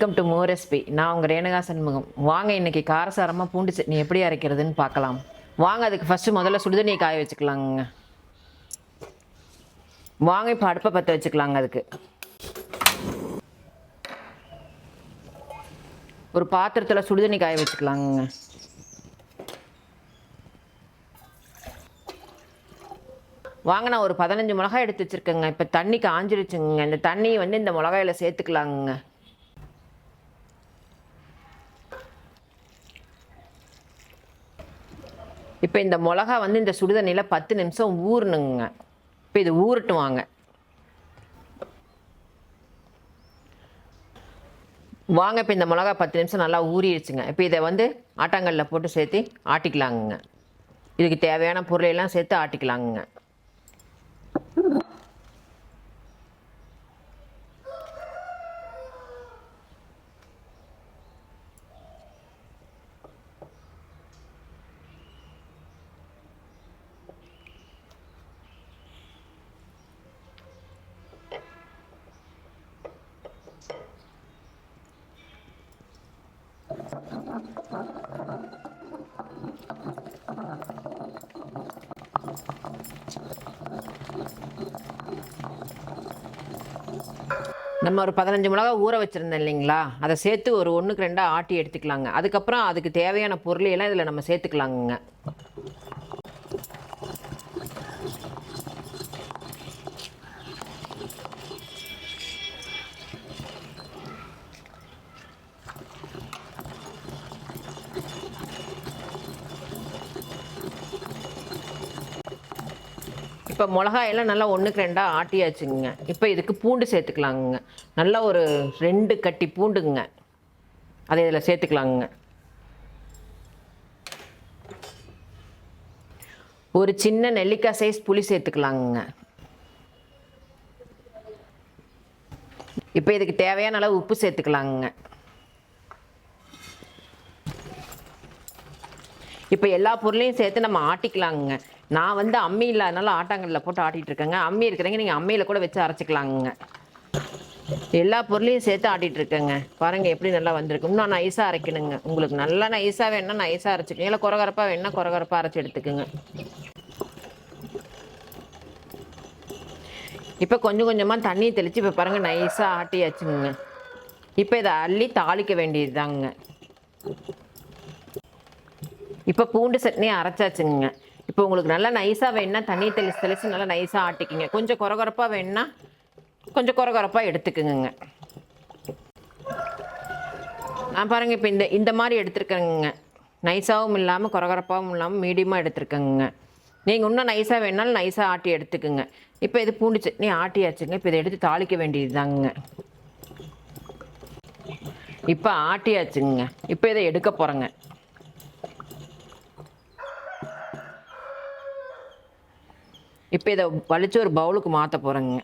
Welcome to MOORECIPE. நான் உங்கள் ரேணுகா சண்முகம். வாங்க இன்னைக்கு காரசாரமாக பூண்டு சட்னி எப்படி அரைக்கிறதுன்னு பார்க்கலாம். வாங்க அதுக்கு ஃபஸ்ட்டு முதல்ல சுடுதண்ணி காய வச்சுக்கலாங்க. வாங்க இப்போ அடுப்பை பற்ற வச்சுக்கலாங்க. அதுக்கு ஒரு பாத்திரத்தில் சுடுதண்ணி காய வச்சுக்கலாங்க. வாங்க நான் ஒரு 15 மிளகாய் எடுத்து வச்சுருக்கேங்க. இப்போ தண்ணி காஞ்சிருச்சுங்க. இந்த தண்ணியை இந்த மிளகாயில் சேர்த்துக்கலாங்க. இப்போ இந்த மிளகா இந்த சுடுதண்ணியில் 10 நிமிஷம் ஊறணுங்க. இப்போ இது ஊறட்டும் வாங்க. இப்போ இந்த மிளகா 10 நிமிஷம் நல்லா ஊறிடுச்சுங்க. இப்போ இதை ஆட்டாங்கல்ல போட்டு சேர்த்து ஆட்டிக்கலாங்க. இதுக்கு தேவையான பொருளையெல்லாம் சேர்த்து ஆட்டிக்கலாங்க. நம்ம ஒரு 15 மிளகா ஊற வச்சுருந்தோம் இல்லைங்களா, அதை சேர்த்து ஒரு 1க்கு 2 ஆட்டி எடுத்துக்கலாங்க. அதுக்கப்புறம் அதுக்கு தேவையான பொருளையெல்லாம் இதில் நம்ம சேர்த்துக்கலாங்க. இப்போ மிளகாயெல்லாம் நல்லா 1க்கு 2 ஆட்டியாச்சுங்க. இப்போ இதுக்கு பூண்டு சேர்த்துக்கலாங்க. நல்லா ஒரு 2 கட்டி பூண்டுங்க, அதை இதில் சேர்த்துக்கலாங்க. ஒரு சின்ன நெல்லிக்காய் சைஸ் புளி சேர்த்துக்கலாங்க. இப்போ இதுக்கு தேவையான அளவு உப்பு சேர்த்துக்கலாங்க. இப்போ எல்லா பொருளையும் சேர்த்து நம்ம ஆட்டிக்கலாங்க. நான் அம்மி இல்லாதனால ஆட்டாங்கல்ல போட்டு ஆட்டிகிட்டு இருக்கேங்க. அம்மி இருக்கிறவங்க நீங்கள் அம்மியில் கூட வச்சு அரைச்சிக்கலாங்க. எல்லா பொருளையும் சேர்த்து ஆட்டிகிட்டு இருக்கேங்க. பாருங்கள் எப்படி நல்லா வந்திருக்கு. இன்னும் நைஸாக அரைக்கணுங்க. உங்களுக்கு நல்லா நைஸாக வேணுன்னா நைஸாக அரைச்சிக்கோங்க. இல்லை குறகரப்பாக வேணுன்னா குறகரப்பாக அரைச்சி எடுத்துக்குங்க. இப்போ கொஞ்சம் கொஞ்சமாக தண்ணியை தெளித்து இப்போ பாருங்கள் நைஸாக ஆட்டியாச்சுங்க. இப்போ இதை அள்ளி தாளிக்க வேண்டியது தாங்க. இப்போ பூண்டு சட்னி அரைச்சாச்சுங்க. இப்போ உங்களுக்கு நல்லா நைஸாக வேணுன்னா தண்ணியை தெளித்து நல்லா நைஸாக ஆட்டிக்கிங்க. கொஞ்சம் குறகுறப்பாக வேணுன்னா கொஞ்சம் குறகுறப்பாக எடுத்துக்குங்க. நான் பாருங்கள் இப்போ இந்த மாதிரி எடுத்துருக்கேங்க. நைஸாகவும் இல்லாமல் குறகுறப்பாகவும் இல்லாமல் மீடியமாக எடுத்துருக்கேங்க. நீங்கள் இன்னும் நைஸாக வேணுனாலும் நைஸாக ஆட்டி எடுத்துக்குங்க. இப்போ இது பூண்டு சட்னி ஆட்டியாச்சுங்க. இப்போ இதை எடுத்து தாளிக்க வேண்டியது தாங்க. இப்போ ஆட்டியாச்சுங்க. இப்போ இதை எடுக்க போகிறேங்க. இப்போ இதை வலிச்சு ஒரு பவுலுக்கு மாற்ற போகிறேங்க.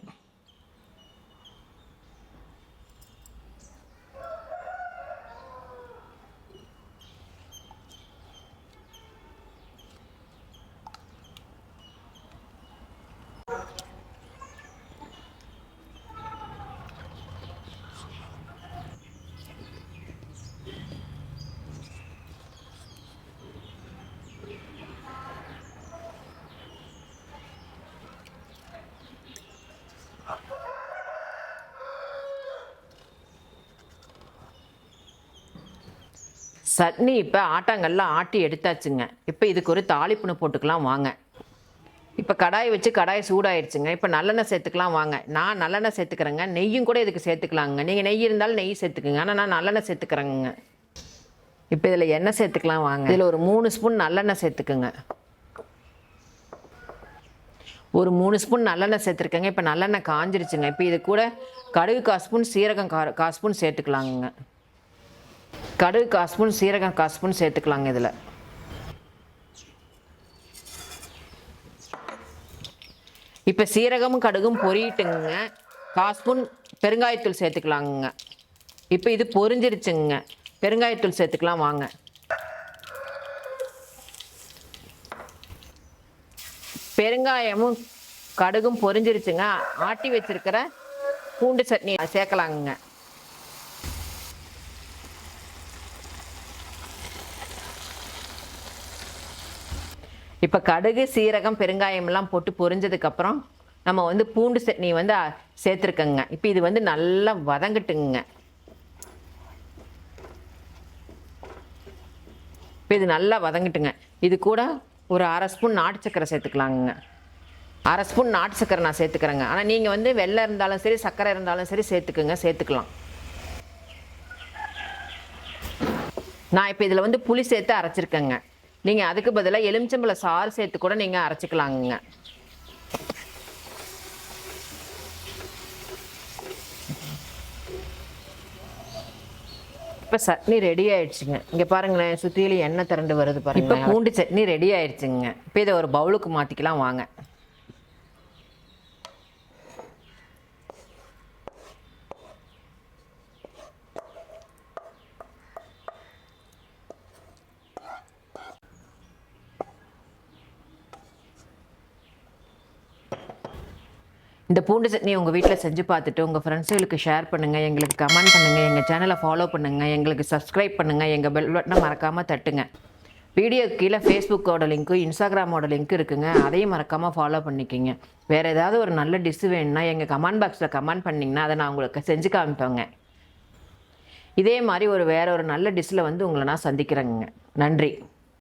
சட்னி இப்போ ஆட்டாங்கல்ல ஆட்டி எடுத்தாச்சுங்க. இப்போ இதுக்கு ஒரு தாளிப்புன்னு போட்டுக்கலாம் வாங்க. இப்போ கடாய் வச்சு கடாய் சூடாயிடுச்சுங்க. இப்போ நல்லெண்ணெய் சேர்த்துக்கலாம் வாங்க. நான் நல்லெண்ணெய் சேர்த்துக்கிறேங்க. நெய்யும் கூட இதுக்கு சேர்த்துக்கலாங்க. நீங்கள் நெய் இருந்தாலும் நெய் சேர்த்துக்குங்க. ஆனால் நான் நல்லெண்ணெய் சேர்த்துக்கிறேங்க. இப்போ இதில் எண்ணெய் சேர்த்துக்கலாம் வாங்க. இதில் ஒரு 3 ஸ்பூன் நல்லெண்ணெய் சேர்த்துக்குங்க. ஒரு 3 ஸ்பூன் நல்லெண்ணெய் சேர்த்துருக்கேங்க. இப்போ நல்லெண்ணெய் காஞ்சிருச்சுங்க. இப்போ இது கூட கடுகு 1/4 ஸ்பூன், சீரகம் 1/4 ஸ்பூன் சேர்த்துக்கலாங்க. கடுகு 1/4 ஸ்பூன், சீரகம் 1/4 ஸ்பூன் சேர்த்துக்கலாங்க. இதில் இப்போ சீரகமும் கடுகும் பொரியிட்டுங்க. 1/4 ஸ்பூன் பெருங்காயத்தூள் சேர்த்துக்கலாங்க. இப்போ இது பொரிஞ்சிருச்சுங்க. பெருங்காயத்தூள் சேர்த்துக்கலாம் வாங்க. பெருங்காயமும் கடுகும் பொரிஞ்சிருச்சுங்க. ஆட்டி வச்சிருக்கிற பூண்டு சட்னி சேர்க்கலாங்க. இப்போ கடுகு சீரகம் பெருங்காயமெல்லாம் போட்டு பொரிஞ்சதுக்கப்புறம் நம்ம வந்து பூண்டு சட்னி வந்து சேர்த்துருக்கோங்க. இப்போ இது வந்து நல்லா வதங்கட்டுங்க. இப்போ இது நல்லா வதங்கட்டுங்க. இது கூட ஒரு 1/2 ஸ்பூன் நாட்டு சக்கரை சேர்த்துக்கலாங்க. 1/2 ஸ்பூன் நாட்டு சக்கரை நான் சேர்த்துக்கிறேங்க. ஆனால் நீங்கள் வந்து வெள்ளை இருந்தாலும் சரி சக்கரை இருந்தாலும் சரி சேர்த்துக்கலாம். நான் இப்போ இதில் வந்து புளி சேர்த்து அரைச்சிருக்கேங்க. நீங்கள் அதுக்கு பதிலாக எலுமிச்சம்பழ சாறு சேர்த்து கூட நீங்கள் அரைச்சிக்கலாங்க. இப்போ சட்னி ரெடி ஆயிடுச்சுங்க. இங்கே பாருங்களேன், சுற்றிலும் எண்ணெய் திரண்டு வருது பாருங்க. இப்போ பூண்டு சட்னி ரெடி ஆயிடுச்சுங்க. இப்போ இதை ஒரு பவுலுக்கு மாற்றிக்கலாம் வாங்க. இந்த பூண்டு சட்னி உங்கள் வீட்டில் செஞ்சு பார்த்துட்டு உங்கள் ஃப்ரெண்ட்ஸுகளுக்கு ஷேர் பண்ணுங்கள், எங்களுக்கு கமெண்ட் பண்ணுங்கள், எங்கள் சேனலை ஃபாலோ பண்ணுங்கள், எங்களுக்கு சப்ஸ்கிரைப் பண்ணுங்கள், எங்கள் பெல் பட்டனை மறக்காமல் தட்டுங்க. வீடியோ கீழே ஃபேஸ்புக்கோட லிங்க்கு இன்ஸ்டாகிராமோட லிங்க் இருக்குங்க, அதையும் மறக்காமல் ஃபாலோ பண்ணிக்கிங்க. வேறு ஏதாவது ஒரு நல்ல டிஷ்ஷு வேணும்னா எங்கள் கமெண்ட் பாக்ஸில் கமெண்ட் பண்ணிங்கன்னா அதை நான் உங்களுக்கு செஞ்சு காமிப்பேங்க. இதே மாதிரி வேறு ஒரு நல்ல டிஷ்ஷில் வந்து உங்களை நான் சந்திக்கிறேங்க. நன்றி.